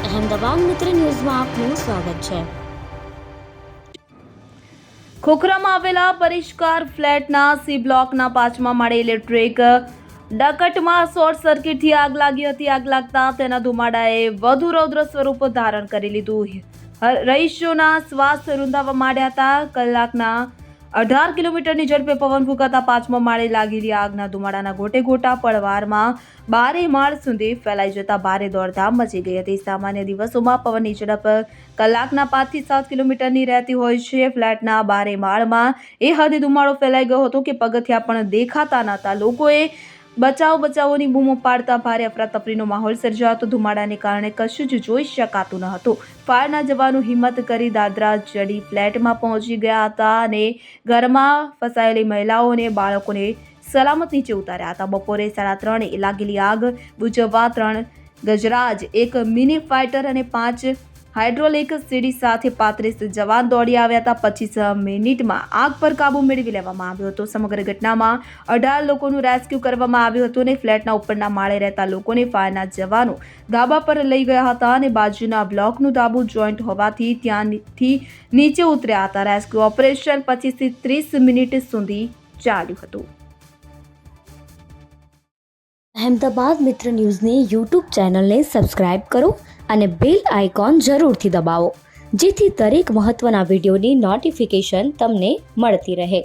અહેમદાબાદ મિત્ર ન્યૂઝમાં આપનું સ્વાગત છે। ખોખરામાં આવેલા પરિષ્કાર ફ્લેટના સી બ્લોકના 5મા માળે ઇલેક્ટ્રિક ડકટમાં શોર્ટ સર્કિટથી આગ લાગી હતી। આગ લાગતા તેના ધુમાડાએ વધુ રૌદ્ર સ્વરૂપ ધારણ કરી લીધું। રહીશોના શ્વાસ રૂંધાવા માંડ્યા હતા। કલાકના 18 કિલોમીટરની ઝડપે પવન ફૂંકાતા 5મા માળે લાગેલી આગના ધુમાડાના ગોટે ગોટા પળવારમાં 12 માળ સુધી ફેલાઈ જતા ભારે દોડધામ મચી ગઈ હતી। સામાન્ય દિવસોમાં પવનની ઝડપ કલાકના 5 થી 7 કિલોમીટરની રહેતી હોય છે। ફ્લેટના 12 માળમાં એ હદે ધુમાડો ફેલાઈ ગયો હતો કે પગથિયા પણ દેખાતા નહોતા। લોકોએ બચાવોની બૂમો પાડતા ભારે અફરાતફરીનો માહોલ સર્જાયો હતો। ધુમાડાને કારણે કશું જ જોઈ શકાતું ન હતું। ફાયરના જવાનો હિંમત કરી દાદરા ચડી ફ્લેટમાં પહોંચી ગયા હતા અને ઘરમાં ફસાયેલી મહિલાઓ અને બાળકોને સલામત નીચે ઉતાર્યા હતા। બપોરે 3:30 લાગેલી આગ બુઝાવવા 3 ગજરાજ, 1 મિની ફાઇટર અને 5 હાઇડ્રોલિક સીડી સાથે 35 જવાન દોડી આવ્યા હતા। 25 મિનિટમાં આગ પર કાબુ મેળવી લેવામાં આવ્યો હતો। સમગ્ર ઘટનામાં 18 લોકોનું રેસ્ક્યુ કરવામાં આવ્યું હતું અને ફ્લેટના ઉપરના માળે રહેતા લોકોને ફાયરના જવાનો ધાબા પર લઈ ગયા હતા અને બાજુના બ્લોકનું ધાબુ જોઈન્ટ હોવાથી ત્યાંથી નીચે ઉતર્યા હતા। રેસ્ક્યુ ઓપરેશન 25 થી 30 મિનિટ સુધી ચાલ્યું હતું। અહેમદાબાદ મિત્ર ન્યૂઝની યુટ્યુબ ચેનલને સબસ્ક્રાઇબ કરો અને બેલ આઇકોન જરૂરથી દબાવો, જેથી દરેક મહત્વના વિડીયોની નોટિફિકેશન તમને મળતી રહે।